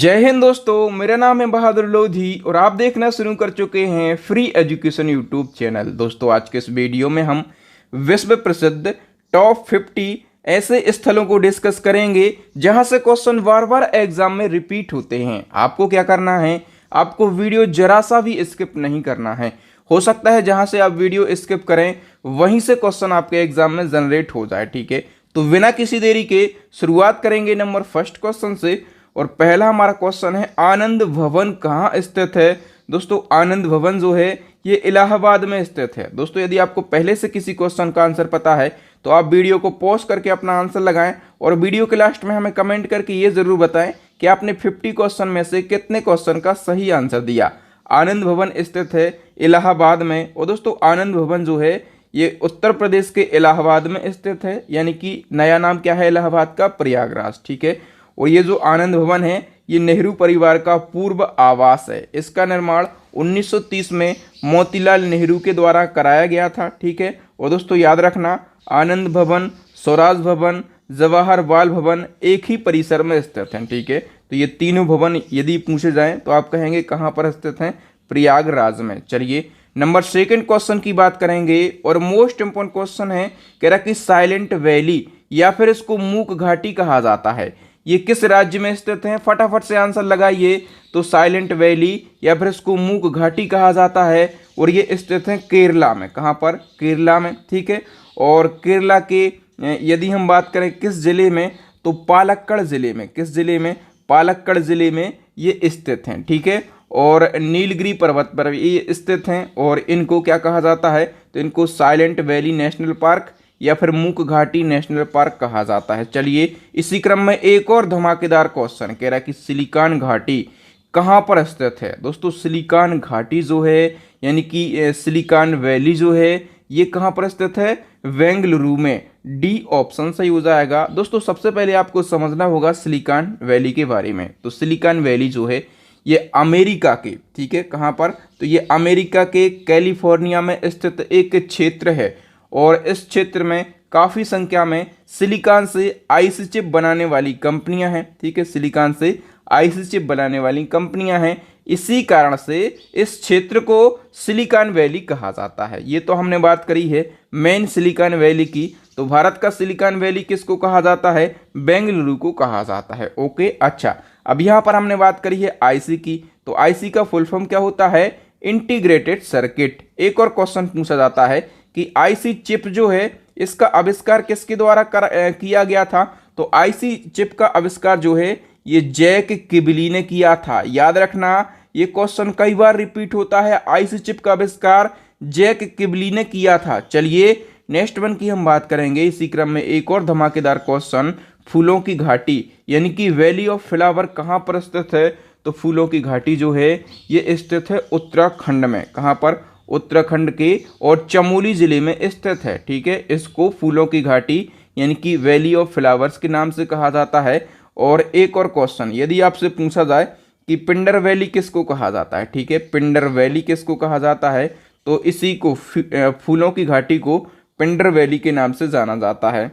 जय हिंद दोस्तों, मेरा नाम है बहादुर लोधी और आप देखना शुरू कर चुके हैं फ्री एजुकेशन यूट्यूब चैनल। दोस्तों, आज के इस वीडियो में हम विश्व प्रसिद्ध टॉप 50 ऐसे स्थलों को डिस्कस करेंगे जहां से क्वेश्चन बार बार एग्जाम में रिपीट होते हैं। आपको क्या करना है, आपको वीडियो जरा सा भी स्किप नहीं करना है। हो सकता है जहां से आप वीडियो स्किप करें वहीं से क्वेश्चन आपके एग्जाम में जनरेट हो जाए। ठीक है, तो बिना किसी देरी के शुरुआत करेंगे नंबर फर्स्ट क्वेश्चन से। और पहला हमारा क्वेश्चन है, आनंद भवन कहाँ स्थित है। दोस्तों, आनंद भवन जो है ये इलाहाबाद में स्थित है। दोस्तों, यदि आपको पहले से किसी क्वेश्चन का आंसर पता है तो आप वीडियो को पॉज करके अपना आंसर लगाएं और वीडियो के लास्ट में हमें कमेंट करके ये जरूर बताएं कि आपने 50 क्वेश्चन में से कितने क्वेश्चन का सही आंसर दिया। आनंद भवन स्थित है इलाहाबाद में। और दोस्तों, आनंद भवन जो है ये उत्तर प्रदेश के इलाहाबाद में स्थित है, यानी कि नया नाम क्या है इलाहाबाद का, प्रयागराज। ठीक है, और ये जो आनंद भवन है ये नेहरू परिवार का पूर्व आवास है। इसका निर्माण 1930 में मोतीलाल नेहरू के द्वारा कराया गया था। ठीक है, और दोस्तों याद रखना, आनंद भवन, स्वराज भवन, जवाहर बाल भवन एक ही परिसर में स्थित हैं। ठीक है, तो ये तीनों भवन यदि पूछे जाएं तो आप कहेंगे कहाँ पर स्थित हैं, प्रयागराज में। चलिए नंबर सेकंड क्वेश्चन की बात करेंगे और मोस्ट इंपोर्टेंट क्वेश्चन है, कह रहा कि साइलेंट वैली या फिर इसको मूक घाटी कहा जाता है, ये किस राज्य में स्थित है। फटाफट से आंसर लगाइए। तो साइलेंट वैली या फिर इसको मूक घाटी कहा जाता है और ये स्थित है केरला में। कहाँ पर, केरला में। ठीक है, और केरला के यदि हम बात करें किस जिले में, तो पालक्कड़ जिले में। किस जिले में, पालक्कड़ जिले में ये स्थित हैं। ठीक है, और नीलगिरी पर्वत पर ये स्थित हैं और इनको क्या कहा जाता है, तो इनको साइलेंट वैली नेशनल पार्क या फिर मूक घाटी नेशनल पार्क कहा जाता है। चलिए इसी क्रम में एक और धमाकेदार क्वेश्चन, कह रहा है कि सिलिकॉन घाटी कहाँ पर स्थित है। दोस्तों, सिलिकॉन घाटी जो है यानी कि सिलिकॉन वैली जो है ये कहाँ पर स्थित है, बेंगलुरु में। डी ऑप्शन सही हो जाएगा। दोस्तों, सबसे पहले आपको समझना होगा सिलिकॉन वैली के बारे में। तो सिलिकॉन वैली जो है ये अमेरिका के, ठीक है, कहाँ पर, तो ये अमेरिका के कैलिफोर्निया में स्थित एक क्षेत्र है और इस क्षेत्र में काफ़ी संख्या में सिलिकॉन से आईसी चिप बनाने वाली कंपनियां हैं। ठीक है, सिलिकॉन से आईसी चिप बनाने वाली कंपनियां हैं। इसी कारण से इस क्षेत्र को सिलिकॉन वैली कहा जाता है। ये तो हमने बात करी है मेन सिलिकॉन वैली की। तो भारत का सिलिकॉन वैली किसको कहा जाता है, बेंगलुरु को कहा जाता है। ओके, अच्छा, अब यहाँ पर हमने बात करी है आईसी की। तो आईसी का फुल फॉर्म क्या होता है, इंटीग्रेटेड सर्किट। एक और क्वेश्चन पूछा जाता है कि आईसी चिप जो है इसका आविष्कार किसके द्वारा किया गया था। तो आईसी चिप का आविष्कार जो है ये जैक किबली ने किया था। याद रखना, ये क्वेश्चन कई बार रिपीट होता है। आईसी चिप का आविष्कार जैक किबली ने किया था। चलिए नेक्स्ट वन की हम बात करेंगे। इसी क्रम में एक और धमाकेदार क्वेश्चन, फूलों की घाटी यानी कि वैली ऑफ फ्लावर कहाँ पर स्थित है। तो फूलों की घाटी जो है ये स्थित है उत्तराखंड में। कहाँ पर, उत्तराखंड के और चमोली जिले में स्थित है। ठीक है, इसको फूलों की घाटी यानी कि वैली ऑफ फ्लावर्स के नाम से कहा जाता है। और एक और क्वेश्चन, यदि आपसे पूछा जाए कि पिंडर वैली किसको कहा जाता है। ठीक है, पिंडर वैली किसको कहा जाता है, तो इसी को फूलों की घाटी को पिंडर वैली के नाम से जाना जाता है।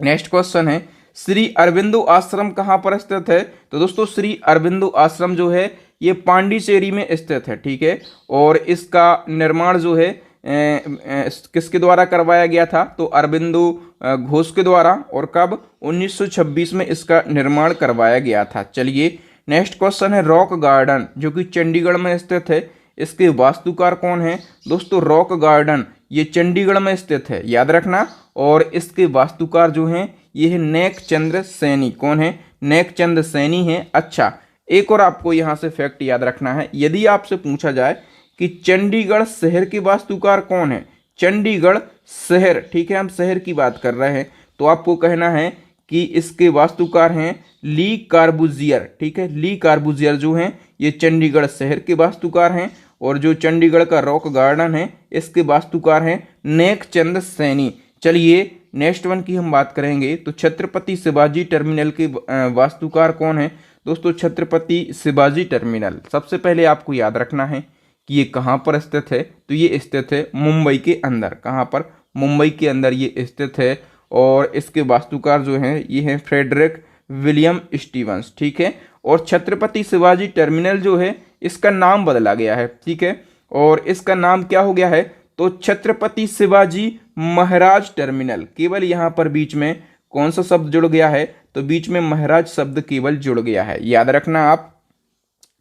नेक्स्ट क्वेश्चन है, श्री अरबिंदो आश्रम कहाँ पर स्थित है। तो दोस्तों, श्री अरबिंदो आश्रम जो है ये पांडिचेरी में स्थित है। ठीक है, और इसका निर्माण जो है किसके द्वारा करवाया गया था, तो अरबिंदो घोष के द्वारा। और कब, 1926 में इसका निर्माण करवाया गया था। चलिए नेक्स्ट क्वेश्चन है, रॉक गार्डन जो कि चंडीगढ़ में स्थित है, इसके वास्तुकार कौन है। दोस्तों, रॉक गार्डन ये चंडीगढ़ में स्थित है, याद रखना। और इसके वास्तुकार जो हैं ये है नेक चंद्र सैनी। कौन है, नेक चंद्र सैनी है। अच्छा, एक और आपको यहाँ से फैक्ट याद रखना है। यदि आपसे पूछा जाए कि चंडीगढ़ शहर के वास्तुकार कौन है, चंडीगढ़ शहर, ठीक है, हम शहर की बात कर रहे हैं, तो आपको कहना है कि इसके वास्तुकार हैं ली कार्बूजियर। ठीक है, ली कार्बूजियर जो हैं ये चंडीगढ़ शहर के वास्तुकार हैं। और जो चंडीगढ़ का रॉक गार्डन है इसके वास्तुकार हैं नेक चंद सैनी। चलिए नेक्स्ट वन की हम बात करेंगे। तो छत्रपति शिवाजी टर्मिनल के वास्तुकार कौन है। दोस्तों, छत्रपति शिवाजी टर्मिनल सबसे पहले आपको याद रखना है कि ये कहाँ पर स्थित है। तो ये स्थित है मुंबई के अंदर। कहाँ पर, मुंबई के अंदर ये स्थित है। और इसके वास्तुकार जो हैं ये हैं फ्रेडरिक विलियम स्टीवंस। ठीक है, और छत्रपति शिवाजी टर्मिनल जो है इसका नाम बदला गया है, ठीक है। और इसका नाम क्या हो गया है, तो छत्रपति शिवाजी महाराज टर्मिनल। केवल यहाँ पर बीच में कौन सा शब्द जुड़ गया है, तो बीच में महाराज शब्द केवल जुड़ गया है, याद रखना आप।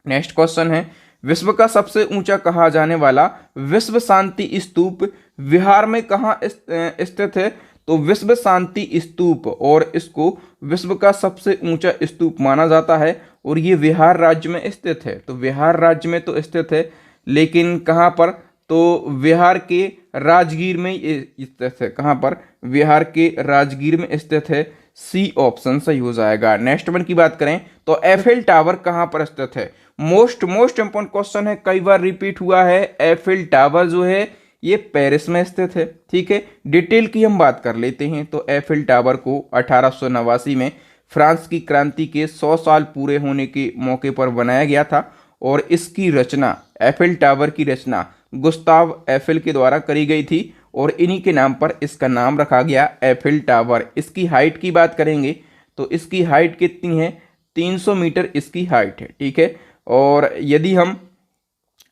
नेक्स्ट क्वेश्चन है, विश्व का सबसे ऊंचा कहा जाने वाला विश्व शांति स्तूप बिहार में कहाँ स्थित है, तो विश्व शांति स्तूप, और इसको विश्व का सबसे ऊंचा स्तूप माना जाता है और ये बिहार राज्य में स्थित है। तो बिहार राज्य में तो स्थित है, लेकिन कहाँ पर, तो बिहार के राजगीर में स्थित है। कहाँ पर, बिहार के राजगीर में स्थित है। सी ऑप्शन सही हो जाएगा। नेक्स्ट वन की बात करें तो एफिल टावर कहाँ पर स्थित है। मोस्ट इंपॉर्टेंट क्वेश्चन है, कई बार रिपीट हुआ है। एफिल टावर जो है ये पेरिस में स्थित है, ठीक है। डिटेल की हम बात कर लेते हैं तो एफिल टावर को 1889 में फ्रांस की क्रांति के 100 साल पूरे होने के मौके पर बनाया गया था और इसकी रचना, एफिल टावर की रचना गुस्ताव एफिल के द्वारा करी गई थी और इन्हीं के नाम पर इसका नाम रखा गया एफिल टावर। इसकी हाइट की बात करेंगे तो इसकी हाइट कितनी है, 300 मीटर इसकी हाइट है, ठीक है। और यदि हम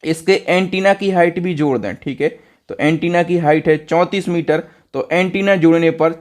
इसके एंटीना की हाइट भी जोड़ दें, ठीक है, तो एंटीना की हाइट है 34 मीटर, तो एंटीना जोड़ने पर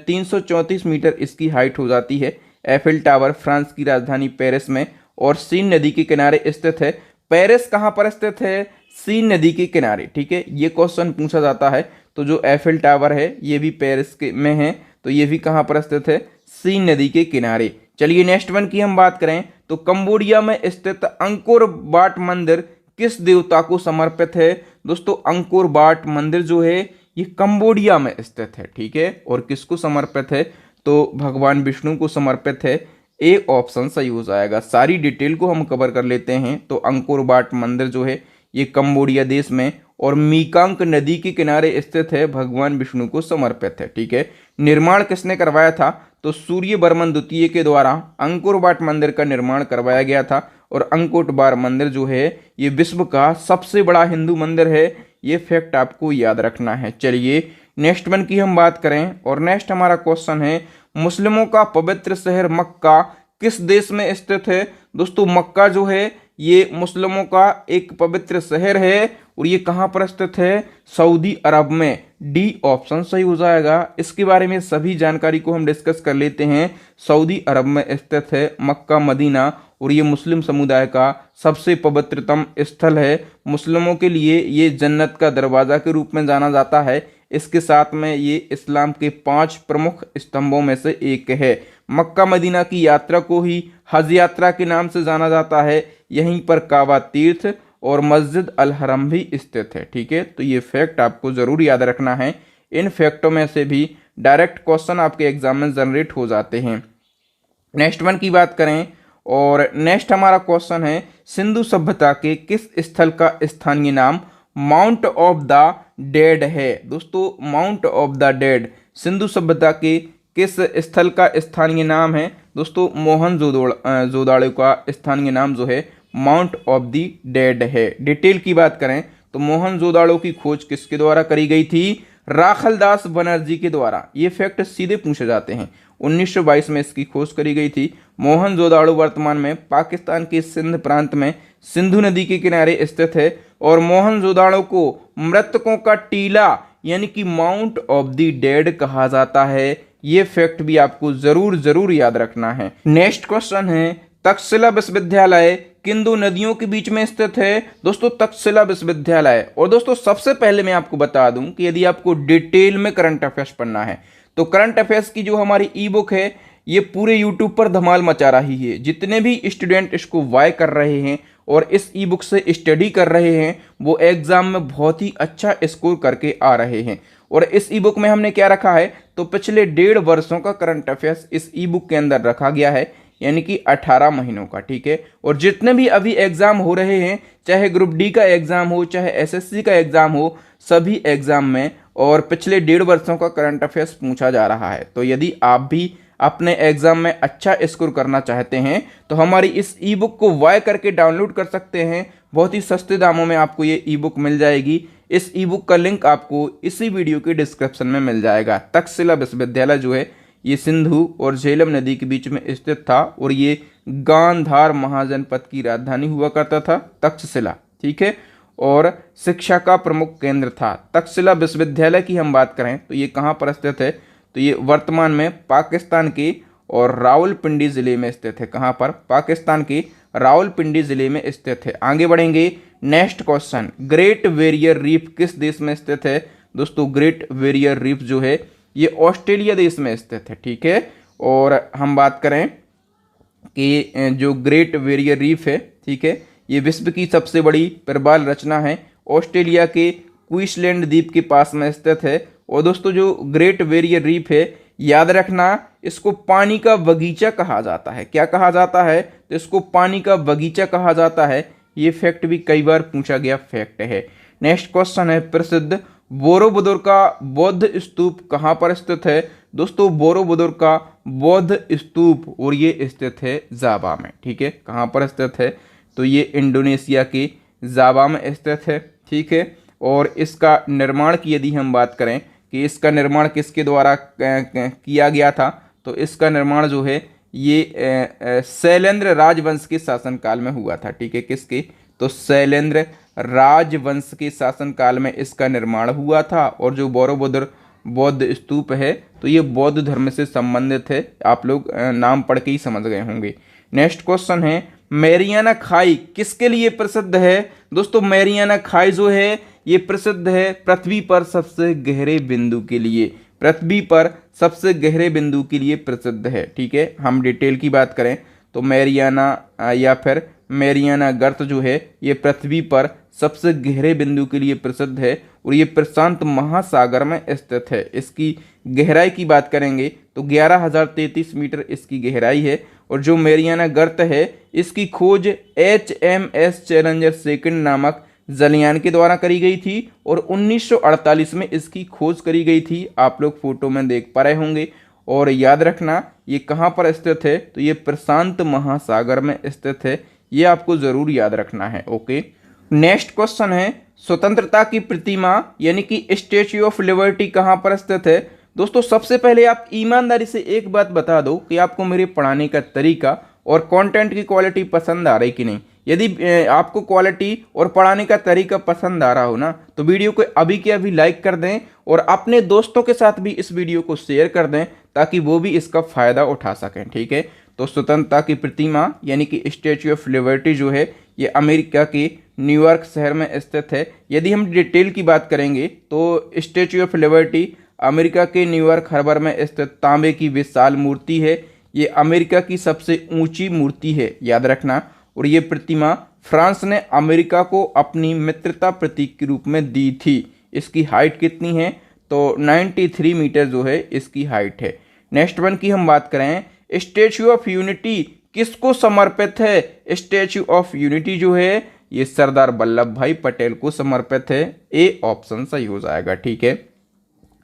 334 मीटर इसकी हाइट हो जाती है। एफिल टावर फ्रांस की राजधानी पेरिस में और सीन नदी के किनारे स्थित है। पेरिस कहाँ पर स्थित है, सीन नदी के किनारे, ठीक है। ये क्वेश्चन पूछा जाता है। तो जो एफिल टावर है ये भी पेरिस के में है, तो ये भी कहाँ पर स्थित है, सीन नदी के किनारे। चलिए नेक्स्ट वन की हम बात करें तो कंबोडिया में स्थित अंकोर वाट मंदिर किस देवता को समर्पित है। दोस्तों अंकोर वाट मंदिर जो है ये कंबोडिया में स्थित है, ठीक है। और किसको समर्पित है, तो भगवान विष्णु को समर्पित है। ए ऑप्शन सही हो जाएगा। सारी डिटेल को हम कवर कर लेते हैं। तो अंकोर वाट मंदिर जो है ये कंबोडिया देश में और मीकांक नदी के किनारे स्थित है, भगवान विष्णु को समर्पित है, ठीक है। निर्माण किसने करवाया था, तो सूर्यवर्मन द्वितीय के द्वारा अंकोर वाट मंदिर का निर्माण करवाया गया था। और अंकोर वाट मंदिर जो है ये विश्व का सबसे बड़ा हिंदू मंदिर है, ये फैक्ट आपको याद रखना है। चलिए नेक्स्ट वन की हम बात करें और नेक्स्ट हमारा क्वेश्चन है, मुस्लिमों का पवित्र शहर मक्का किस देश में स्थित है। दोस्तों मक्का जो है ये मुस्लिमों का एक पवित्र शहर है और ये कहाँ पर स्थित है, सऊदी अरब में। डी ऑप्शन सही हो जाएगा। इसके बारे में सभी जानकारी को हम डिस्कस कर लेते हैं। सऊदी अरब में स्थित है मक्का मदीना और ये मुस्लिम समुदाय का सबसे पवित्रतम स्थल है। मुस्लिमों के लिए ये जन्नत का दरवाज़ा के रूप में जाना जाता है। इसके साथ में ये इस्लाम के 5 प्रमुख स्तंभों में से एक है। मक्का मदीना की यात्रा को ही हज यात्रा के नाम से जाना जाता है। यहीं पर काबा तीर्थ और मस्जिद अल हरम भी स्थित है, ठीक है। तो ये फैक्ट आपको जरूर याद रखना है। इन फैक्टों में से भी डायरेक्ट क्वेश्चन आपके एग्जाम में जनरेट हो जाते हैं। नेक्स्ट वन की बात करें और नेक्स्ट हमारा क्वेश्चन है, सिंधु सभ्यता के किस स्थल का स्थानीय नाम माउंट ऑफ द डेड है। दोस्तों mount of the dead Sindhu सभ्यता के किस स्थल का स्थानीय नाम है। दोस्तों मोहनजोदड़ो का स्थानीय नाम जो है माउंट ऑफ द डेड है। डिटेल की बात करें तो मोहनजोदड़ो की खोज किसके द्वारा करी गई थी, राखलदास बनर्जी के द्वारा। ये फैक्ट सीधे पूछे जाते हैं। 1922 में इसकी खोज करी गई थी। मोहनजोदड़ो वर्तमान में पाकिस्तान के सिंध प्रांत में सिंधु नदी के किनारे स्थित है और मोहनजोदड़ो को मृतकों का टीला यानी कि माउंट ऑफ द डेड कहा जाता है। ये फैक्ट भी आपको जरूर याद रखना है। नेक्स्ट क्वेश्चन है, तक्षशिला विश्वविद्यालय किन दो नदियों के बीच में स्थित है। दोस्तों तक्षशिला विश्वविद्यालय। और दोस्तों सबसे पहले मैं आपको बता दूं कि यदि आपको डिटेल में करंट अफेयर्स पढ़ना है तो करंट अफेयर्स की जो हमारी ई बुक है ये पूरे यूट्यूब पर धमाल मचा रही है। जितने भी स्टूडेंट इसको बाय कर रहे हैं और इस ई बुक से स्टडी कर रहे हैं वो एग्जाम में बहुत ही अच्छा स्कोर करके आ रहे हैं। और इस ई बुक में हमने क्या रखा है, तो पिछले 1.5 वर्षों का करंट अफेयर्स इस ई बुक के अंदर रखा गया है, यानी कि 18 महीनों का, ठीक है। और जितने भी अभी एग्जाम हो रहे हैं, चाहे ग्रुप डी का एग्जाम हो चाहे एसएससी का एग्जाम हो, सभी एग्जाम में और पिछले 1.5 वर्षों का करंट अफेयर्स पूछा जा रहा है। तो यदि आप भी अपने एग्जाम में अच्छा स्कोर करना चाहते हैं तो हमारी इस ई बुक को बाय करके डाउनलोड कर सकते हैं। बहुत ही सस्ते दामों में आपको ये ई बुक मिल जाएगी। इस ई बुक का लिंक आपको इसी वीडियो के डिस्क्रिप्शन में मिल जाएगा। तक्षशिला विश्वविद्यालय जो है ये सिंधु और झेलम नदी के बीच में स्थित था और ये गांधार महाजनपद की राजधानी हुआ करता था तक्षशिला, ठीक है। और शिक्षा का प्रमुख केंद्र था। तक्षशिला विश्वविद्यालय की हम बात करें तो ये कहाँ पर स्थित है, तो ये वर्तमान में पाकिस्तान के और रावलपिंडी जिले में स्थित है। कहाँ पर, पाकिस्तान के रावलपिंडी जिले में स्थित है। आगे बढ़ेंगे, next question, great barrier reef किस देश में स्थित है। दोस्तों ग्रेट बैरियर रीफ जो है ये ऑस्ट्रेलिया देश में स्थित है, ठीक है। और हम बात करें कि जो ग्रेट बैरियर रीफ है, ठीक है, ये विश्व की सबसे बड़ी प्रवाल रचना है, ऑस्ट्रेलिया के क्वींसलैंड द्वीप के पास में स्थित है। और दोस्तों जो ग्रेट बैरियर रीफ है, याद रखना इसको पानी का बगीचा कहा जाता है। क्या कहा जाता है, तो इसको पानी का बगीचा कहा जाता है। ये फैक्ट भी कई बार पूछा गया फैक्ट है। नेक्स्ट क्वेश्चन है, प्रसिद्ध बोरोबुदुर का बौद्ध स्तूप कहाँ पर स्थित है। दोस्तों बोरोबुदुर का बौद्ध स्तूप और ये स्थित है जावा में, ठीक है। कहाँ पर स्थित है, तो ये इंडोनेशिया के जावा में स्थित है, ठीक है। और इसका निर्माण की यदि हम बात करें कि इसका निर्माण किसके द्वारा किया गया था, तो इसका निर्माण जो है ये शैलेंद्र राजवंश के शासनकाल में हुआ था, ठीक है। किसके, तो शैलेंद्र राजवंश के शासनकाल में इसका निर्माण हुआ था। और जो बोरोबुदुर बौद्ध स्तूप है तो ये बौद्ध धर्म से संबंधित है, आप लोग नाम पढ़ के ही समझ गए होंगे। नेक्स्ट क्वेश्चन है, मैरियाना खाई किसके लिए प्रसिद्ध है। दोस्तों मैरियाना खाई जो है ये प्रसिद्ध है पृथ्वी पर सबसे गहरे बिंदु के लिए, पृथ्वी पर सबसे गहरे बिंदु के लिए प्रसिद्ध है, ठीक है। हम डिटेल की बात करें तो मैरियाना या फिर मैरियाना गर्त जो है ये पृथ्वी पर सबसे गहरे बिंदु के लिए प्रसिद्ध है और ये प्रशांत महासागर में स्थित है। इसकी गहराई की बात करेंगे तो 11,033 मीटर इसकी गहराई है। और जो मैरियाना गर्त है इसकी खोज HMS चैलेंजर सेकंड नामक जलयान के द्वारा करी गई थी और 1948 में इसकी खोज करी गई थी। आप लोग फोटो में देख पा रहे होंगे। और याद रखना ये कहाँ पर स्थित है, तो ये प्रशांत महासागर में स्थित है, ये आपको जरूर याद रखना है। ओके, नेक्स्ट क्वेश्चन है, स्वतंत्रता की प्रतिमा यानी कि स्टैच्यू ऑफ लिबर्टी कहाँ पर स्थित है। दोस्तों सबसे पहले आप ईमानदारी से एक बात बता दो कि आपको मेरे पढ़ाने का तरीका और कंटेंट की क्वालिटी पसंद आ रही कि नहीं। यदि आपको क्वालिटी और पढ़ाने का तरीका पसंद आ रहा हो ना तो वीडियो को अभी के अभी लाइक कर दें और अपने दोस्तों के साथ भी इस वीडियो को शेयर कर दें ताकि वो भी इसका फ़ायदा उठा सकें, ठीक है। तो स्वतंत्रता की प्रतिमा यानी कि स्टैच्यू ऑफ लिबर्टी जो है ये अमेरिका के न्यूयॉर्क शहर में स्थित है। यदि हम डिटेल की बात करेंगे तो स्टैच्यू ऑफ लिबर्टी अमेरिका के न्यूयॉर्क हार्बर में स्थित तांबे की विशाल मूर्ति है। ये अमेरिका की सबसे ऊंची मूर्ति है, याद रखना। और ये प्रतिमा फ्रांस ने अमेरिका को अपनी मित्रता प्रतीक के रूप में दी थी। इसकी हाइट कितनी है, तो 93 मीटर जो है इसकी हाइट है। नेक्स्ट वन की हम बात करें, स्टैच्यू ऑफ यूनिटी किसको समर्पित है। स्टैच्यू ऑफ यूनिटी जो है ये सरदार वल्लभ भाई पटेल को समर्पित है। ए ऑप्शन सही हो जाएगा, ठीक है।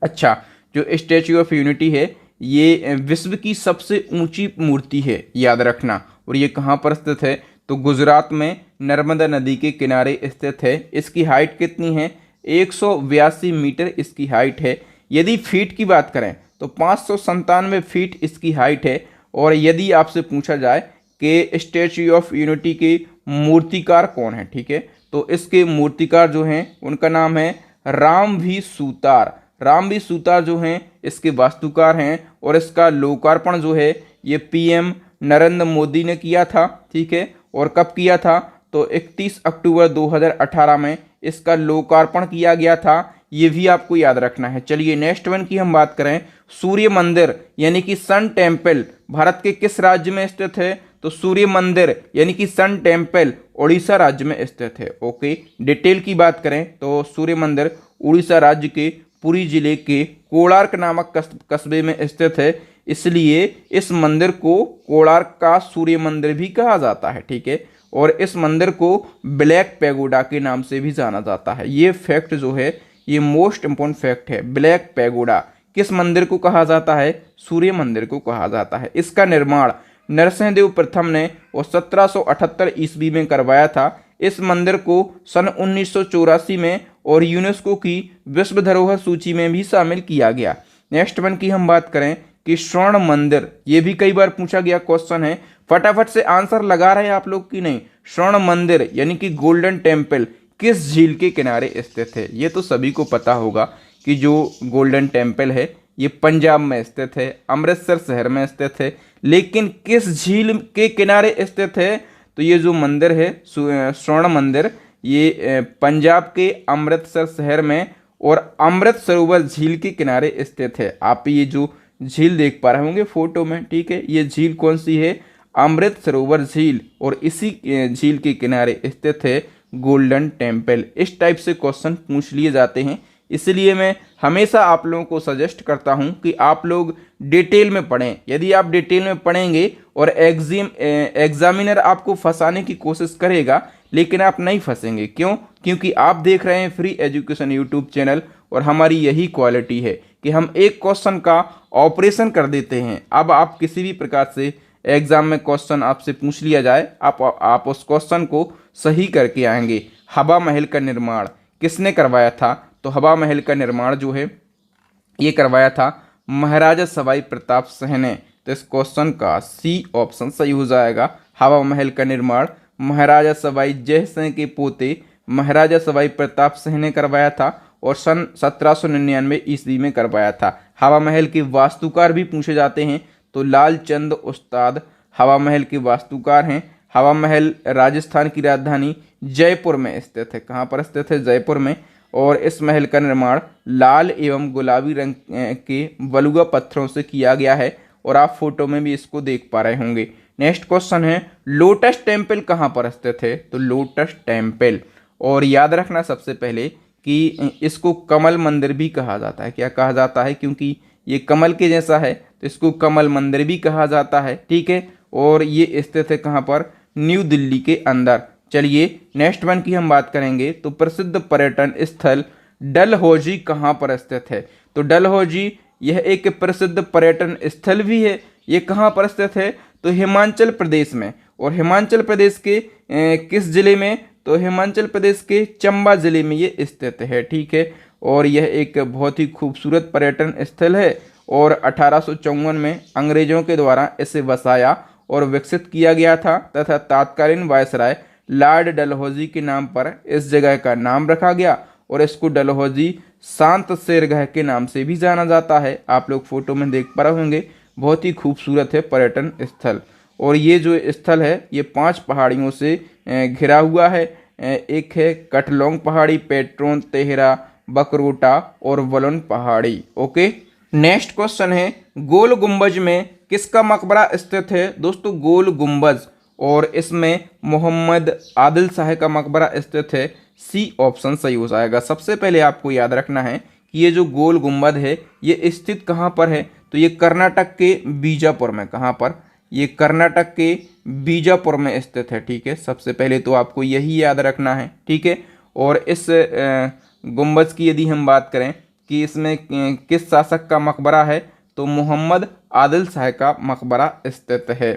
अच्छा, जो स्टैच्यू ऑफ यूनिटी है ये विश्व की सबसे ऊंची मूर्ति है, याद रखना। और ये कहाँ पर स्थित है, तो गुजरात में नर्मदा नदी के किनारे स्थित है। इसकी हाइट कितनी है, 182 मीटर इसकी हाइट है। यदि फीट की बात करें तो 597 फीट इसकी हाइट है। और यदि आपसे पूछा जाए कि स्टैच्यू ऑफ यूनिटी के मूर्तिकार कौन है, ठीक है, तो इसके मूर्तिकार जो हैं उनका नाम है राम वी सूतार। राम वी सूतार जो हैं इसके वास्तुकार हैं। और इसका लोकार्पण जो है ये PM नरेंद्र मोदी ने किया था, ठीक है। और कब किया था, तो 31 अक्टूबर 2018 में इसका लोकार्पण किया गया था। ये भी आपको याद रखना है। चलिए नेक्स्ट वन की हम बात करें, सूर्य मंदिर यानी कि सन टेम्पल भारत के किस राज्य में स्थित है, तो सूर्य मंदिर यानी कि सन टेम्पल उड़ीसा राज्य में स्थित है। ओके, डिटेल की बात करें तो सूर्य मंदिर उड़ीसा राज्य के पुरी जिले के कोणार्क नामक कस्बे में स्थित है। इसलिए इस मंदिर को कोणार्क का सूर्य मंदिर भी कहा जाता है, ठीक है। और इस मंदिर को ब्लैक पैगोडा के नाम से भी जाना जाता है। ये फैक्ट जो है ये मोस्ट इंपॉर्टेंट फैक्ट है। ब्लैक पैगोडा किस मंदिर को कहा जाता है, सूर्य मंदिर को कहा जाता है। इसका निर्माण नरसिंहदेव प्रथम ने और 1778 ईस्वी में करवाया था। इस मंदिर को सन 1984 में और यूनेस्को की विश्व धरोहर सूची में भी शामिल किया गया। नेक्स्ट वन की हम बात करें कि स्वर्ण मंदिर, ये भी कई बार पूछा गया क्वेश्चन है, फटाफट से आंसर लगा रहे हैं आप लोग कि नहीं। स्वर्ण मंदिर यानी कि गोल्डन टेम्पल किस झील के किनारे स्थित है? ये तो सभी को पता होगा कि जो गोल्डन टेम्पल है ये पंजाब में स्थित है, अमृतसर शहर में स्थित है, लेकिन किस झील के किनारे स्थित है? तो ये जो मंदिर है स्वर्ण मंदिर, ये पंजाब के अमृतसर शहर में और अमृत सरोवर झील के किनारे स्थित है। आप ये जो झील देख पा रहे होंगे फोटो में, ठीक है, ये झील कौन सी है? अमृत सरोवर झील, और इसी झील के किनारे स्थित है गोल्डन टेम्पल। इस टाइप से क्वेश्चन पूछ लिए जाते हैं, इसलिए मैं हमेशा आप लोगों को सजेस्ट करता हूं कि आप लोग डिटेल में पढ़ें। यदि आप डिटेल में पढ़ेंगे और एग्जामिनर आपको फंसाने की कोशिश करेगा, लेकिन आप नहीं फंसेंगे। क्यों? क्योंकि आप देख रहे हैं फ्री एजुकेशन यूट्यूब चैनल, और हमारी यही क्वालिटी है कि हम एक क्वेश्चन का ऑपरेशन कर देते हैं। अब आप किसी भी प्रकार से एग्जाम में क्वेश्चन आपसे पूछ लिया जाए, आप उस क्वेश्चन को सही करके आएंगे। हवा महल का निर्माण किसने करवाया था? तो हवा महल का निर्माण जो है ये करवाया था महाराजा सवाई प्रताप सिंह ने। तो इस क्वेश्चन का सी ऑप्शन सही हो जाएगा। हवा महल का निर्माण महाराजा सवाई जय सिंह के पोते महाराजा सवाई प्रताप सिंह ने करवाया था, और सन 1799 ईस्वी में करवाया था। हवा महल के वास्तुकार भी पूछे जाते हैं, तो लालचंद उस्ताद हवा महल के वास्तुकार हैं। हवा महल राजस्थान की राजधानी जयपुर में स्थित है। कहाँ पर स्थित है? जयपुर में। और इस महल का निर्माण लाल एवं गुलाबी रंग के बलुआ पत्थरों से किया गया है, और आप फोटो में भी इसको देख पा रहे होंगे। नेक्स्ट क्वेश्चन है, लोटस टेम्पल कहाँ पर स्थित है? तो लोटस टेम्पल, और याद रखना सबसे पहले कि इसको कमल मंदिर भी कहा जाता है। क्या कहा जाता है? क्योंकि ये कमल के जैसा है तो इसको कमल मंदिर भी कहा जाता है, ठीक है। और ये स्थित है कहाँ पर? न्यू दिल्ली के अंदर। चलिए नेक्स्ट वन की हम बात करेंगे, तो प्रसिद्ध पर्यटन स्थल डलहौजी कहाँ पर स्थित है? तो डलहौजी यह एक प्रसिद्ध पर्यटन स्थल भी है। ये कहाँ पर स्थित है? तो हिमाचल प्रदेश में। और हिमाचल प्रदेश के किस जिले में? तो हिमाचल प्रदेश के चंबा जिले में ये स्थित है, ठीक है। और यह एक बहुत ही खूबसूरत पर्यटन स्थल है, और 1854 में अंग्रेजों के द्वारा इसे बसाया और विकसित किया गया था, तथा तत्कालीन वायसराय लॉर्ड डलहौजी के नाम पर इस जगह का नाम रखा गया, और इसको डलहौजी शांत शेरगढ़ के नाम से भी जाना जाता है। आप लोग फोटो में देख पा रहे होंगे, बहुत ही खूबसूरत है पर्यटन स्थल। और ये जो स्थल है ये 5 पहाड़ियों से घिरा हुआ है। एक है कटलोंग पहाड़ी, पेट्रोन, तेहरा, बकरोटा और वलन पहाड़ी। ओके, नेक्स्ट क्वेश्चन है, गोल गुंबज में किसका मकबरा स्थित है? दोस्तों गोल गुंबज, और इसमें मोहम्मद आदिल शाह का मकबरा स्थित है। सी ऑप्शन सही हो जाएगा। सबसे पहले आपको याद रखना है कि ये जो गोल गुंबद है ये स्थित कहाँ पर है? तो ये कर्नाटक के बीजापुर में। कहाँ पर? ये कर्नाटक के बीजापुर में स्थित है, ठीक है। सबसे पहले तो आपको यही याद रखना है, ठीक है। और इस गुंबज की यदि हम बात करें कि इसमें किस शासक का मकबरा है, तो मोहम्मद आदिल शाह का मकबरा स्थित है।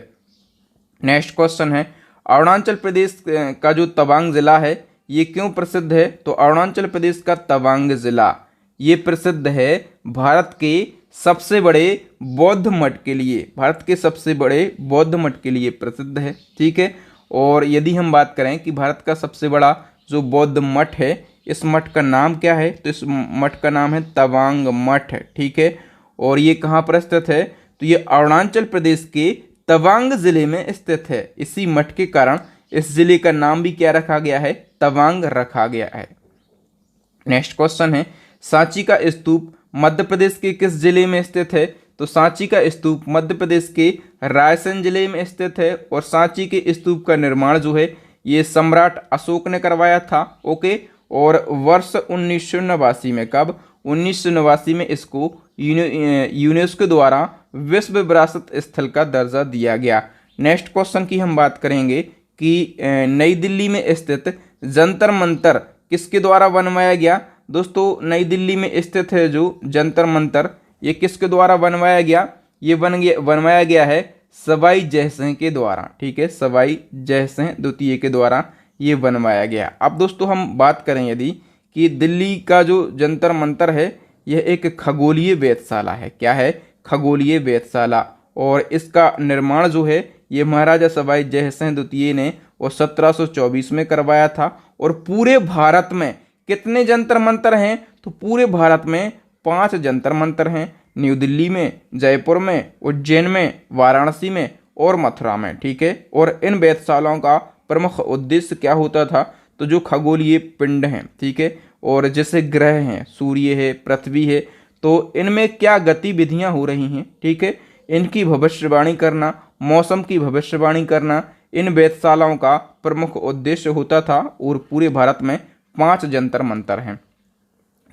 नेक्स्ट क्वेश्चन है, अरुणाचल प्रदेश का जो तवांग जिला है ये क्यों प्रसिद्ध है? तो अरुणाचल प्रदेश का तवांग जिला ये प्रसिद्ध है भारत के सबसे बड़े बौद्ध मठ के लिए। भारत के सबसे बड़े बौद्ध मठ के लिए प्रसिद्ध है, ठीक है। और यदि हम बात करें कि भारत का सबसे बड़ा जो बौद्ध मठ है, इस मठ का नाम क्या है? तो इस मठ का नाम है तवांग मठ, ठीक है। और ये कहाँ पर स्थित है? तो ये अरुणाचल प्रदेश के तवांग जिले में स्थित है। इसी मठ के कारण इस जिले का नाम भी क्या रखा गया है? तवांग रखा गया है। नेक्स्ट क्वेश्चन है, सांची का स्तूप मध्य प्रदेश के किस जिले में स्थित है? तो सांची का स्तूप मध्य प्रदेश के रायसेन जिले में स्थित है, और सांची के स्तूप का निर्माण जो है ये सम्राट अशोक ने करवाया था, ओके। और वर्ष 1989 में, कब? 1989 में इसको यूनेस्को द्वारा विश्व विरासत स्थल का दर्जा दिया गया। नेक्स्ट क्वेश्चन की हम बात करेंगे कि नई दिल्ली में स्थित जंतर मंतर किसके द्वारा बनवाया गया? दोस्तों नई दिल्ली में स्थित है जो जंतर मंतर, ये किसके द्वारा बनवाया गया? ये बनवाया गया है सवाई जयसिंह के द्वारा, ठीक है। सवाई जयसिंह द्वितीय के द्वारा ये बनवाया गया। अब दोस्तों हम बात करें यदि कि दिल्ली का जो जंतर मंतर है यह एक खगोलीय वेधशाला है। क्या है? खगोलीय वेधशाला। और इसका निर्माण जो है ये महाराजा सवाई जय सिंह द्वितीय ने और 1724 में करवाया था। और पूरे भारत में कितने जंतर मंतर हैं? तो पूरे भारत में 5 जंतर मंतर हैं। न्यू दिल्ली में, जयपुर में, उज्जैन में, वाराणसी में और मथुरा में। ठीक है। और इन वेधशालाओं का प्रमुख उद्देश्य क्या होता था? तो जो खगोलीय पिंड हैं, ठीक है, और जैसे ग्रह हैं, सूर्य है, पृथ्वी है, तो इनमें क्या गतिविधियां हो रही हैं, ठीक है, इनकी भविष्यवाणी करना, मौसम की भविष्यवाणी करना, इन वेधशालाओं का प्रमुख उद्देश्य होता था। और पूरे भारत में 5 जंतर मंतर हैं।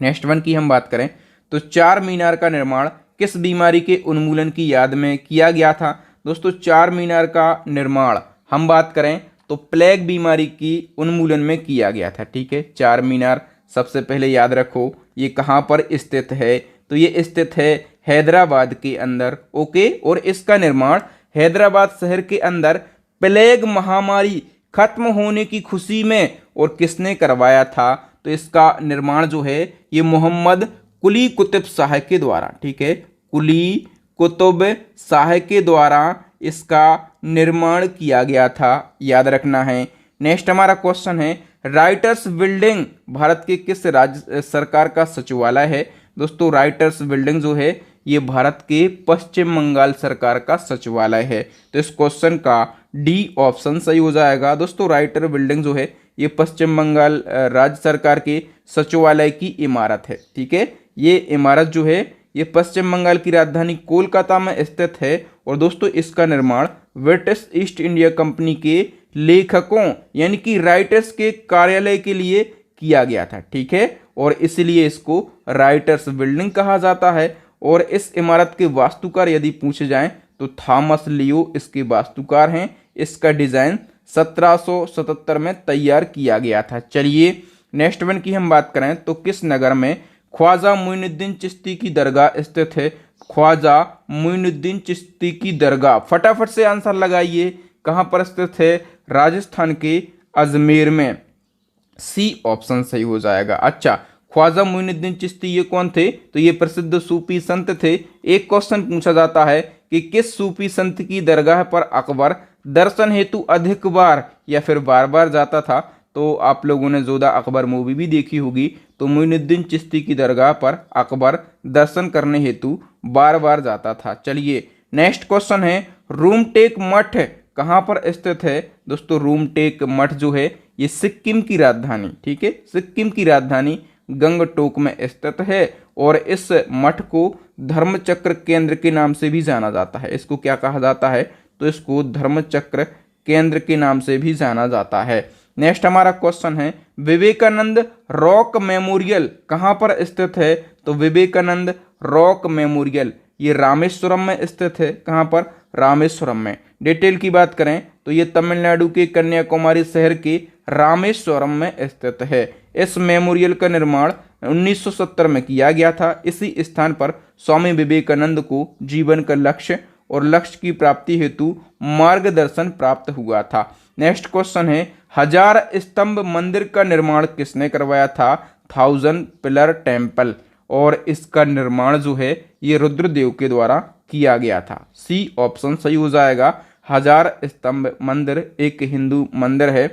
नेक्स्ट वन की हम बात करें तो चार मीनार का निर्माण किस बीमारी के उन्मूलन की याद में किया गया था? दोस्तों, चार मीनार का निर्माण हम बात करें तो प्लेग बीमारी की उन्मूलन में किया गया था। ठीक है। चार मीनार सबसे पहले याद रखो ये कहाँ पर स्थित है? तो ये स्थित है हैदराबाद के अंदर। ओके। और इसका निर्माण हैदराबाद शहर के अंदर प्लेग महामारी खत्म होने की खुशी में और किसने करवाया था? तो इसका निर्माण जो है ये मोहम्मद कुली कुतुब शाह के द्वारा, ठीक है, कुली कुतुब शाह के द्वारा इसका निर्माण किया गया था। याद रखना है। नेक्स्ट हमारा क्वेश्चन है राइटर्स बिल्डिंग भारत के किस राज्य सरकार का सचिवालय है? दोस्तों, राइटर्स बिल्डिंग जो है ये भारत के पश्चिम बंगाल सरकार का सचिवालय है। तो इस क्वेश्चन का डी ऑप्शन सही हो जाएगा। दोस्तों, राइटर बिल्डिंग जो है ये पश्चिम बंगाल राज्य सरकार के सचिवालय की इमारत है। ठीक है। ये इमारत जो है ये पश्चिम बंगाल की राजधानी कोलकाता में स्थित है। और दोस्तों, इसका निर्माण ब्रिटिश ईस्ट इंडिया कंपनी के लेखकों यानी कि राइटर्स के कार्यालय के लिए किया गया था। ठीक है। और इसलिए इसको राइटर्स बिल्डिंग कहा जाता है। और इस इमारत के वास्तुकार यदि पूछे जाएं तो थॉमस लियो इसके वास्तुकार हैं। इसका डिजाइन 1777 में तैयार किया गया था। चलिए नेक्स्ट वन की हम बात करें तो किस नगर में ख्वाजा मुइनुद्दीन चिश्ती की दरगाह स्थित है? ख्वाजा मुइनुद्दीन चिश्ती की दरगाह, फटाफट से आंसर लगाइए, कहां पर स्थित है? राजस्थान के अजमेर में। सी ऑप्शन सही हो जाएगा। अच्छा, ख्वाजा मुइनुद्दीन चिश्ती ये कौन थे? तो ये प्रसिद्ध सूफी संत थे। एक क्वेश्चन पूछा जाता है कि किस सूफी संत की दरगाह पर अकबर दर्शन हेतु अधिक बार या फिर बार बार जाता था? तो आप लोगों ने जोधा अकबर मूवी भी देखी होगी। तो मुइनुद्दीन चिश्ती की दरगाह पर अकबर दर्शन करने हेतु बार बार जाता था। चलिए नेक्स्ट क्वेश्चन है रूमटेक मठ कहाँ पर स्थित है? दोस्तों, रूमटेक मठ जो है ये सिक्किम की राजधानी, ठीक है, सिक्किम की राजधानी गंगटोक में स्थित है। और इस मठ को धर्मचक्र केंद्र के नाम से भी जाना जाता है। इसको क्या कहा जाता है? तो इसको धर्मचक्र केंद्र के नाम से भी जाना जाता है। नेक्स्ट हमारा क्वेश्चन है विवेकानंद रॉक मेमोरियल कहाँ पर स्थित है? तो विवेकानंद रॉक मेमोरियल ये रामेश्वरम में स्थित है। कहाँ पर? रामेश्वरम में। डिटेल की बात करें तो ये तमिलनाडु के कन्याकुमारी शहर के रामेश्वरम में स्थित है। इस मेमोरियल का निर्माण 1970 में किया गया था। इसी स्थान पर स्वामी विवेकानंद को जीवन का लक्ष्य और लक्ष्य की प्राप्ति हेतु मार्गदर्शन प्राप्त हुआ था। नेक्स्ट क्वेश्चन है 1000 स्तंभ मंदिर का निर्माण किसने करवाया था? 1000 पिलर टेम्पल। और इसका निर्माण जो है ये रुद्रदेव के द्वारा किया गया था। सी ऑप्शन सही हो जाएगा। 1000 स्तंभ मंदिर एक हिंदू मंदिर है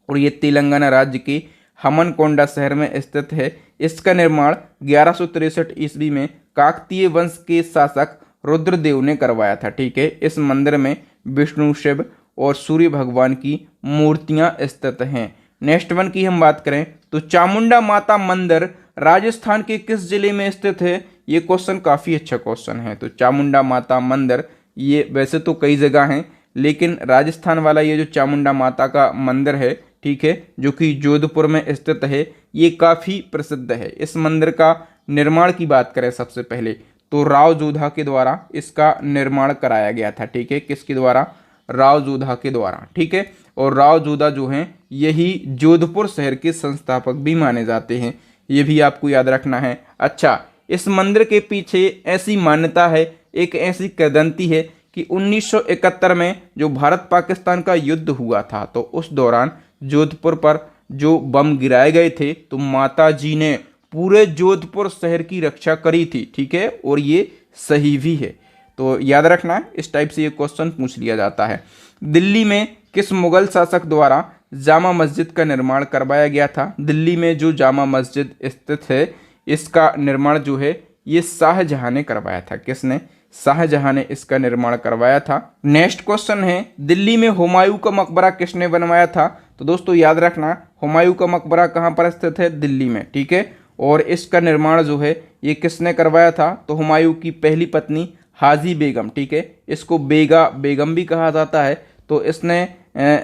और ये तेलंगाना राज्य के हमनकोंडा शहर में स्थित है। इसका निर्माण 1163 ईस्वी में काकतीय वंश के शासक रुद्रदेव ने करवाया था। ठीक है। इस मंदिर में विष्णु, शिव और सूर्य भगवान की मूर्तियां स्थित हैं। नेक्स्ट वन की हम बात करें तो चामुंडा माता मंदिर राजस्थान के किस जिले में स्थित है? ये क्वेश्चन काफी अच्छा क्वेश्चन है। तो चामुंडा माता मंदिर ये वैसे तो कई जगह हैं, लेकिन राजस्थान वाला ये जो चामुंडा माता का मंदिर है, ठीक है, जो कि जोधपुर में स्थित है, ये काफी प्रसिद्ध है। इस मंदिर का निर्माण की बात करें सबसे पहले तो राव जोधा के द्वारा इसका निर्माण कराया गया था। ठीक है। किसके द्वारा? राव जोधा के द्वारा। ठीक है। और राव जोधा जो हैं यही जोधपुर शहर के संस्थापक भी माने जाते हैं। ये भी आपको याद रखना है। अच्छा, इस मंदिर के पीछे ऐसी मान्यता है, एक ऐसी किंवदंती है कि 1971 में जो भारत पाकिस्तान का युद्ध हुआ था तो उस दौरान जोधपुर पर जो बम गिराए गए थे तो माता जी ने पूरे जोधपुर शहर की रक्षा करी थी। ठीक है। और ये सही भी है। तो याद रखना है, इस टाइप से ये क्वेश्चन पूछ लिया जाता है। दिल्ली में किस मुगल शासक द्वारा जामा मस्जिद का निर्माण करवाया गया था? दिल्ली में जो जामा मस्जिद स्थित है इसका निर्माण जो है ये शाहजहां ने करवाया था। किसने? शाहजहां ने इसका निर्माण करवाया था। नेक्स्ट क्वेश्चन है, दिल्ली में हुमायूं का मकबरा किसने बनवाया था? तो दोस्तों याद रखना, हुमायूं का मकबरा कहाँ पर स्थित है? दिल्ली में, ठीक है। और इसका निर्माण जो है ये किसने करवाया था? तो हुमायूं की पहली पत्नी हाजी बेगम, ठीक है। इसको बेगा बेगम भी कहा जाता है। तो इसने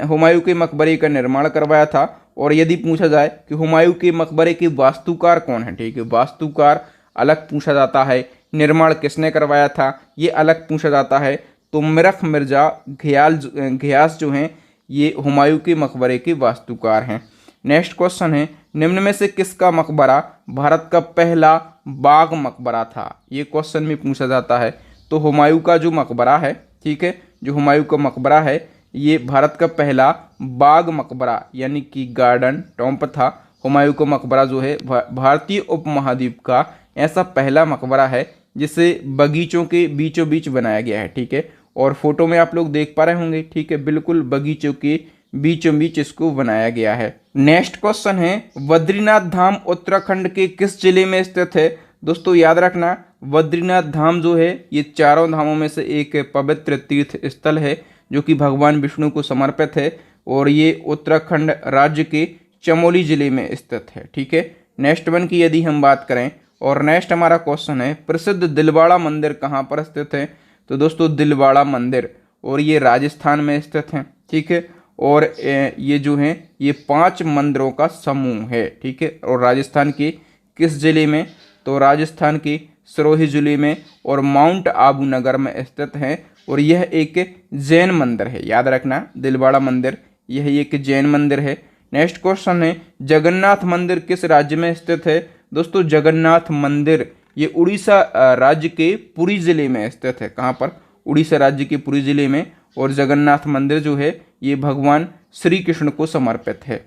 हुमायूं के मकबरे का निर्माण करवाया था। और यदि पूछा जाए कि हुमायूं के मकबरे के वास्तुकार कौन है, ठीक है, वास्तुकार अलग पूछा जाता है, निर्माण किसने करवाया था ये अलग पूछा जाता है। तो मिरख मिर्जा घियास जो हैं ये हुमायूं के मकबरे के वास्तुकार हैं। नेक्स्ट क्वेश्चन है, निम्न में से किसका मकबरा भारत का पहला बाग मकबरा था? ये क्वेश्चन भी पूछा जाता है। तो हुमायूं का जो मकबरा है, ठीक है, जो हुमायूं का मकबरा है ये भारत का पहला बाग मकबरा यानी कि गार्डन टॉम्ब था। हुमायूं का मकबरा जो है भारतीय उपमहाद्वीप का ऐसा पहला मकबरा है जिसे बगीचों के बीचों बीच बनाया गया है, ठीक है। और फोटो में आप लोग देख पा रहे होंगे, ठीक है, बिल्कुल बगीचों के बीचों बीच इसको बनाया गया है। नेक्स्ट क्वेश्चन है, बद्रीनाथ धाम उत्तराखंड के किस जिले में स्थित है? दोस्तों याद रखना, बद्रीनाथ धाम जो है ये चारों धामों में से एक पवित्र तीर्थ स्थल है जो कि भगवान विष्णु को समर्पित है और ये उत्तराखंड राज्य के चमोली जिले में स्थित है, ठीक है। नेक्स्ट वन की यदि हम बात करें, और नेक्स्ट हमारा क्वेश्चन है, प्रसिद्ध दिलवाड़ा मंदिर कहाँ पर स्थित है? तो दोस्तों दिलवाड़ा मंदिर और ये राजस्थान में स्थित है, ठीक है। और ये जो है ये 5 मंदिरों का समूह है, ठीक है। और राजस्थान के किस जिले में? तो राजस्थान के सिरोही जिले में और माउंट आबू नगर में स्थित है। और यह एक जैन मंदिर है, याद रखना, दिलवाड़ा मंदिर यह एक जैन मंदिर है। नेक्स्ट क्वेश्चन है, जगन्नाथ मंदिर किस राज्य में स्थित है? दोस्तों जगन्नाथ मंदिर ये उड़ीसा राज्य के पुरी जिले में स्थित है। कहाँ पर? उड़ीसा राज्य के पुरी जिले में। और जगन्नाथ मंदिर जो है ये भगवान श्री कृष्ण को समर्पित है।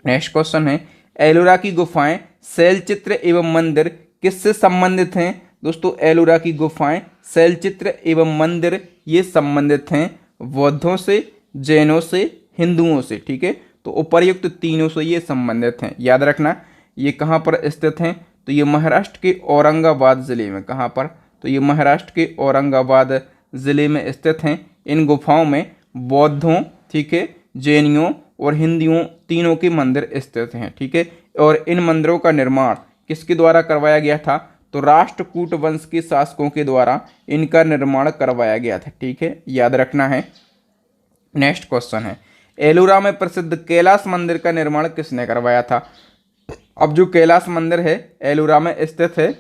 नेक्स्ट क्वेश्चन है, एलोरा की गुफाएं, शैलचित्र एवं मंदिर किससे संबंधित हैं? दोस्तों एलोरा की गुफाएं, शैलचित्र एवं मंदिर ये संबंधित हैं बौद्धों से, जैनों से, हिंदुओं से, ठीक है। तो उपर्युक्त तीनों से ये संबंधित हैं। याद रखना, ये कहाँ पर स्थित हैं? तो ये महाराष्ट्र के औरंगाबाद जिले में। कहाँ पर? तो ये महाराष्ट्र के औरंगाबाद जिले में स्थित हैं। इन गुफाओं में बौद्धों, ठीक है, जैनियों और हिंदुओं तीनों के मंदिर स्थित हैं, ठीक है। और इन मंदिरों का निर्माण किसके द्वारा करवाया गया था? तो राष्ट्रकूट वंश के शासकों के द्वारा इनका निर्माण करवाया गया था, ठीक है, याद रखना है। नेक्स्ट क्वेश्चन है, एलोरा में प्रसिद्ध कैलाश मंदिर का निर्माण किसने करवाया था? अब जो कैलाश मंदिर है एलोरा में स्थित है,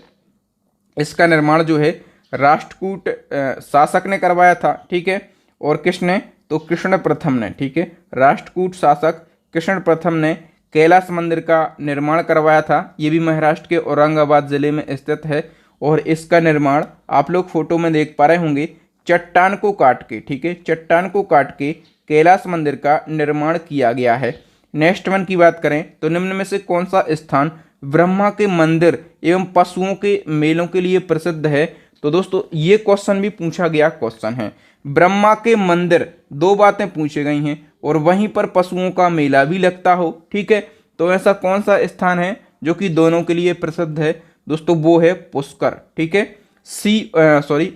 इसका निर्माण जो है राष्ट्रकूट शासक ने करवाया था, ठीक है। और किसने? तो कृष्ण प्रथम ने, ठीक है। राष्ट्रकूट शासक कृष्ण प्रथम ने कैलाश मंदिर का निर्माण करवाया था। ये भी महाराष्ट्र के औरंगाबाद जिले में स्थित है। और इसका निर्माण आप लोग फोटो में देख पा रहे होंगे, चट्टान को काट के, ठीक है, चट्टान को काट के कैलाश मंदिर का निर्माण किया गया है। नेक्स्ट वन की बात करें तो निम्न में से कौन सा स्थान ब्रह्मा के मंदिर एवं पशुओं के मेलों के लिए प्रसिद्ध है? तो दोस्तों ये क्वेश्चन भी पूछा गया क्वेश्चन है। ब्रह्मा के मंदिर, 2 बातें पूछी गई हैं और वहीं पर पशुओं का मेला भी लगता हो, ठीक है। तो ऐसा कौन सा स्थान है जो कि दोनों के लिए प्रसिद्ध है? दोस्तों वो है पुष्कर, ठीक है।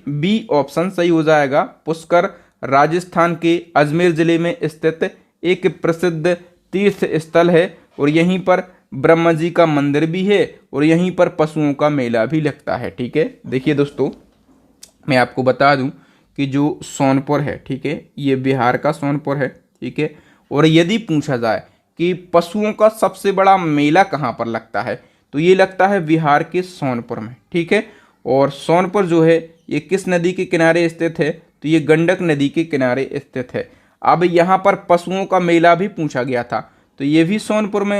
बी ऑप्शन सही हो जाएगा। पुष्कर राजस्थान के अजमेर जिले में स्थित एक प्रसिद्ध तीर्थ स्थल है और यहीं पर ब्रह्मा जी का मंदिर भी है और यहीं पर पशुओं का मेला भी लगता है, ठीक है। देखिए दोस्तों, मैं आपको बता दूं कि जो सोनपुर है, ठीक है, ये बिहार का सोनपुर है, ठीक है। और यदि पूछा जाए कि पशुओं का सबसे बड़ा मेला कहाँ पर लगता है, तो ये लगता है बिहार के सोनपुर में, ठीक है। और सोनपुर जो है ये किस नदी के किनारे स्थित है? तो ये गंडक नदी के किनारे स्थित है। अब यहाँ पर पशुओं का मेला भी पूछा गया था, तो ये भी सोनपुर में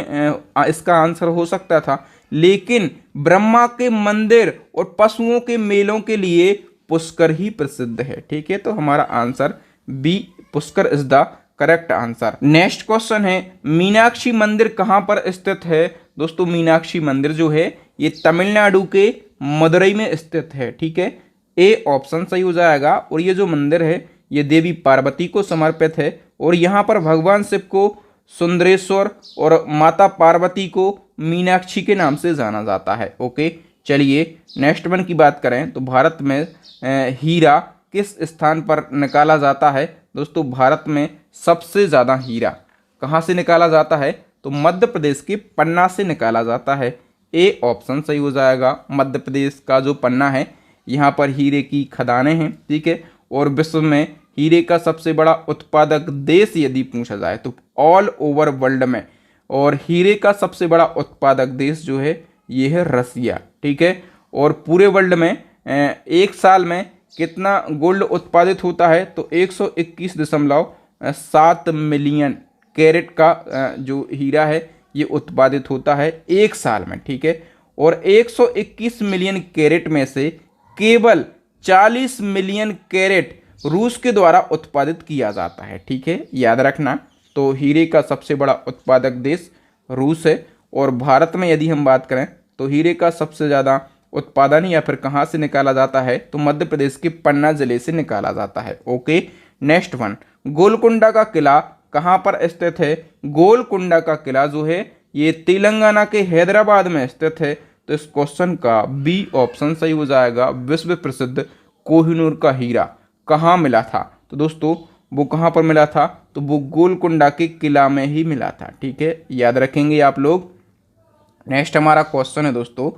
इसका आंसर हो सकता था। लेकिन ब्रह्मा के मंदिर और पशुओं के मेलों के लिए पुष्कर ही प्रसिद्ध है, ठीक है। तो हमारा answer B Pushkar is the correct answer. Next question है, मीनाक्षी मंदिर कहाँ पर स्थित है? दोस्तों मीनाक्षी मंदिर जो है ये तमिलनाडु के मदुरई में स्थित है। ठीक है, ए ऑप्शन सही हो जाएगा। और ये जो मंदिर है ये देवी पार्वती को समर्पित है और यहाँ पर भगवान शिव को सुंदरेश्वर और माता पार्वती को मीनाक्षी के नाम से जाना जाता है। ओके, चलिए नेक्स्ट वन की बात करें तो भारत में हीरा किस स्थान पर निकाला जाता है। दोस्तों, भारत में सबसे ज़्यादा हीरा कहाँ से निकाला जाता है तो मध्य प्रदेश के पन्ना से निकाला जाता है। ए ऑप्शन सही हो जाएगा। मध्य प्रदेश का जो पन्ना है यहाँ पर हीरे की खदानें हैं। ठीक है, और विश्व में हीरे का सबसे बड़ा उत्पादक देश यदि पूछा जाए तो ऑल ओवर वर्ल्ड में, और हीरे का सबसे बड़ा उत्पादक देश जो है ये है रसिया। ठीक है, और पूरे वर्ल्ड में एक साल में कितना गोल्ड उत्पादित होता है तो 121.7 मिलियन कैरेट का जो हीरा है ये उत्पादित होता है एक साल में। ठीक है, और 121 मिलियन कैरेट में से केवल 40 मिलियन कैरेट रूस के द्वारा उत्पादित किया जाता है। ठीक है, याद रखना। तो हीरे का सबसे बड़ा उत्पादक देश रूस है। और भारत में यदि हम बात करें तो हीरे का सबसे ज़्यादा उत्पादन या फिर कहाँ से निकाला जाता है तो मध्य प्रदेश के पन्ना जिले से निकाला जाता है। ओके, नेक्स्ट वन, गोलकुंडा का किला कहाँ पर स्थित है। गोलकुंडा का किला जो है ये तेलंगाना के हैदराबाद में स्थित है। तो इस क्वेश्चन का बी ऑप्शन सही हो जाएगा। विश्व प्रसिद्ध कोहिनूर का हीरा कहाँ मिला था तो दोस्तों वो कहाँ पर मिला था तो वो गोलकुंडा के किला में ही मिला था। ठीक है, याद रखेंगे आप लोग। नेक्स्ट हमारा क्वेश्चन है दोस्तों,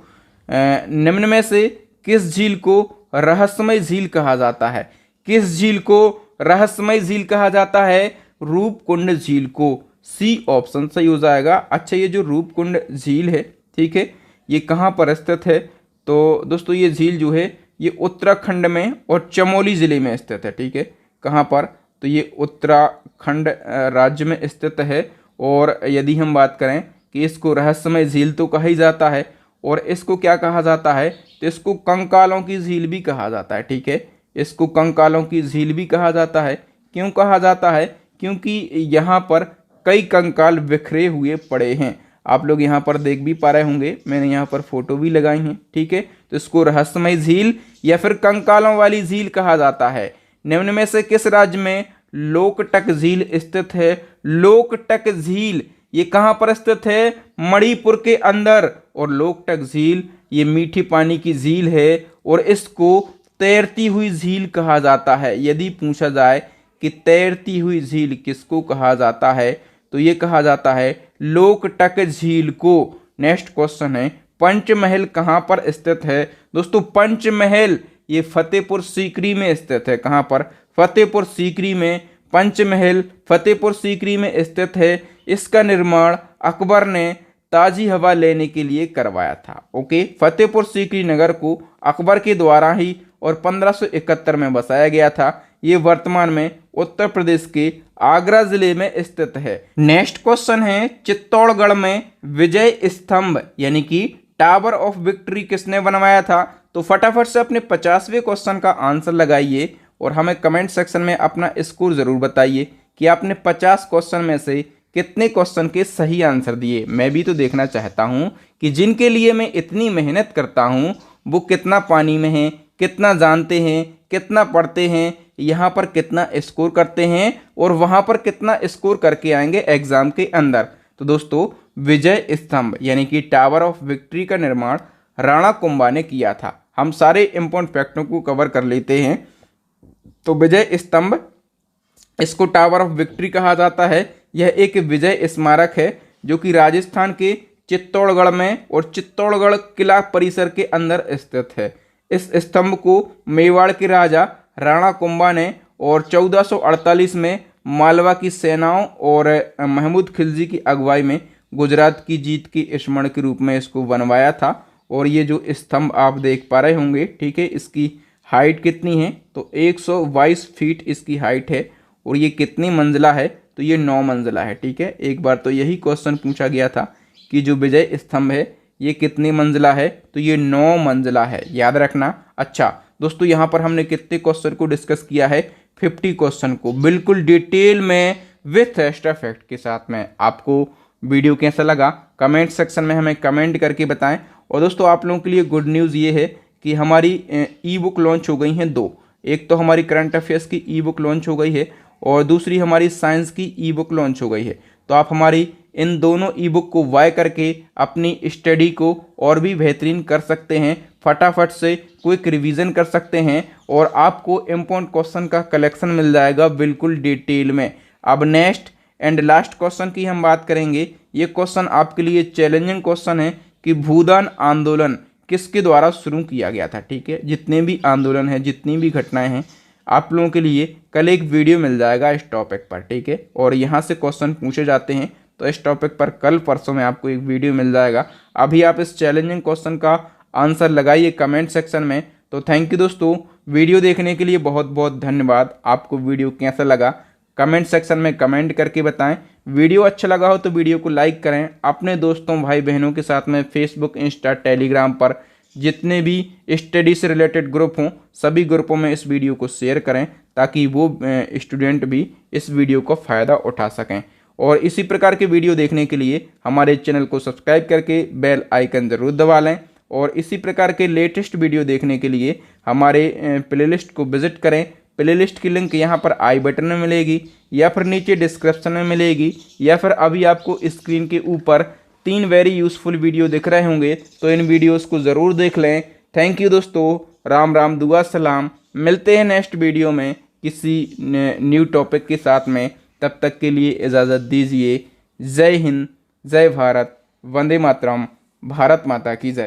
निम्न में से किस झील को रहस्यमय झील कहा जाता है। किस झील को रहस्यमय झील कहा जाता है। रूपकुंड झील को। सी ऑप्शन सही हो जाएगा। अच्छा, ये जो रूपकुंड झील है, ठीक है, ये कहाँ पर स्थित है तो दोस्तों ये झील जो है ये उत्तराखंड में और चमोली ज़िले में स्थित है। ठीक है, कहाँ पर तो ये उत्तराखंड राज्य में स्थित है। और यदि हम बात करें कि इसको रहस्यमय झील तो कहा ही जाता है और इसको क्या कहा जाता है तो इसको कंकालों की झील भी कहा जाता है। ठीक है, इसको कंकालों की झील भी कहा जाता है। क्यों कहा जाता है, क्योंकि यहाँ पर कई कंकाल बिखरे हुए पड़े हैं। आप लोग यहाँ पर देख भी पा रहे होंगे, मैंने यहाँ पर फोटो भी लगाई हैं। ठीक है, तो इसको रहस्यमय झील या फिर कंकालों वाली झील कहा जाता है। निम्न में से किस राज्य में लोकटक झील स्थित है। लोकटक झील ये कहाँ पर स्थित है, मणिपुर के अंदर। और लोकटक झील ये मीठी पानी की झील है और इसको तैरती हुई झील कहा जाता है। यदि पूछा जाए कि तैरती हुई झील किसको कहा जाता है तो ये कहा जाता है लोकटक झील को। नेक्स्ट क्वेश्चन है, पंचमहल कहाँ पर स्थित है। दोस्तों पंचमहल ये फतेहपुर सीकरी में स्थित है। कहाँ पर, फतेहपुर सीकरी में पंचमहल फतेहपुर सीकरी में स्थित है। इसका निर्माण अकबर ने ताजी हवा लेने के लिए करवाया था। ओके, फतेहपुर सीकरी नगर को अकबर के द्वारा ही और 1571 में बसाया गया था। ये वर्तमान में उत्तर प्रदेश के आगरा जिले में स्थित है। नेक्स्ट क्वेश्चन है, चित्तौड़गढ़ में विजय स्तंभ यानी कि टावर ऑफ विक्ट्री किसने बनवाया था। तो फटाफट से अपने 50वें क्वेश्चन का आंसर लगाइए और हमें कमेंट सेक्शन में अपना स्कोर जरूर बताइए कि आपने 50 क्वेश्चन में से कितने क्वेश्चन के सही आंसर दिए। मैं भी तो देखना चाहता हूं कि जिनके लिए मैं इतनी मेहनत करता हूं वो कितना पानी में हैं, कितना जानते हैं, कितना पढ़ते हैं, यहाँ पर कितना स्कोर करते हैं और वहाँ पर कितना स्कोर करके आएंगे एग्जाम के अंदर। तो दोस्तों विजय स्तंभ यानी कि टावर ऑफ विक्ट्री का निर्माण राणा कुंभा ने किया था। हम सारे इंपॉर्टेंट फैक्टों को कवर कर लेते हैं। तो विजय स्तंभ, इसको टावर ऑफ विक्ट्री कहा जाता है। यह एक विजय स्मारक है जो कि राजस्थान के चित्तौड़गढ़ में और चित्तौड़गढ़ किला परिसर के अंदर स्थित है। इस स्तंभ को मेवाड़ के राजा राणा कुंभा ने और 1448 में मालवा की सेनाओं और महमूद खिलजी की अगुवाई में गुजरात की जीत के स्मरण के रूप में इसको बनवाया था। और ये जो स्तंभ आप देख पा रहे होंगे, ठीक है, इसकी हाइट कितनी है तो 122 फीट इसकी हाइट है। और ये कितनी मंजिला है तो ये 9 मंजिला है। ठीक है, एक बार तो यही क्वेश्चन पूछा गया था कि जो विजय स्तंभ है ये कितनी मंजिला है तो ये 9 मंजिला है, याद रखना। अच्छा दोस्तों, यहाँ पर हमने कितने क्वेश्चन को डिस्कस किया है, 50 क्वेश्चन को बिल्कुल डिटेल में विथ एक्स्ट्रा फैक्ट के साथ में। आपको वीडियो कैसा लगा कमेंट सेक्शन में हमें कमेंट करके बताएं और दोस्तों आप लोगों के लिए गुड न्यूज़ ये है कि हमारी ई बुक लॉन्च हो गई हैं दो। एक तो हमारी करंट अफेयर्स की ई बुक लॉन्च हो गई है और दूसरी हमारी साइंस की ई बुक लॉन्च हो गई है। तो आप हमारी इन दोनों ई बुक को बाय करके अपनी स्टडी को और भी बेहतरीन कर सकते हैं, फटाफट से क्विक रिवीजन कर सकते हैं और आपको इम्पोर्टेंट क्वेश्चन का कलेक्शन मिल जाएगा बिल्कुल डिटेल में। अब नेक्स्ट एंड लास्ट क्वेश्चन की हम बात करेंगे। ये क्वेश्चन आपके लिए चैलेंजिंग क्वेश्चन है कि भूदान आंदोलन किसके द्वारा शुरू किया गया था। ठीक है, जितने भी आंदोलन हैं, जितनी भी घटनाएं हैं, आप लोगों के लिए कल एक वीडियो मिल जाएगा इस टॉपिक पर। ठीक है, और यहाँ से क्वेश्चन पूछे जाते हैं, तो इस टॉपिक पर कल परसों में आपको एक वीडियो मिल जाएगा। अभी आप इस चैलेंजिंग क्वेश्चन का आंसर लगाइए कमेंट सेक्शन में। तो थैंक यू दोस्तों, वीडियो देखने के लिए बहुत बहुत धन्यवाद। आपको वीडियो कैसा लगा कमेंट सेक्शन में कमेंट करके बताएं। वीडियो अच्छा लगा हो तो वीडियो को लाइक करें। अपने दोस्तों भाई बहनों के साथ में फेसबुक, इंस्टा, टेलीग्राम पर जितने भी स्टडी से रिलेटेड ग्रुप हों सभी ग्रुपों में इस वीडियो को शेयर करें ताकि वो स्टूडेंट भी इस वीडियो का फ़ायदा उठा सकें। और इसी प्रकार के वीडियो देखने के लिए हमारे चैनल को सब्सक्राइब करके बेल आइकन ज़रूर दबा लें। और इसी प्रकार के लेटेस्ट वीडियो देखने के लिए हमारे प्लेलिस्ट को विजिट करें। प्लेलिस्ट की लिंक यहाँ पर आई बटन में मिलेगी या फिर नीचे डिस्क्रिप्शन में मिलेगी या फिर अभी आपको स्क्रीन के ऊपर 3 वेरी यूज़फुल वीडियो दिख रहे होंगे, तो इन वीडियोस को ज़रूर देख लें। थैंक यू दोस्तों, राम राम, दुआ सलाम। मिलते हैं नेक्स्ट वीडियो में किसी न्यू टॉपिक के साथ में। तब तक के लिए इजाज़त दीजिए। जय हिंद, जय भारत, वंदे मातरम, भारत माता की जय।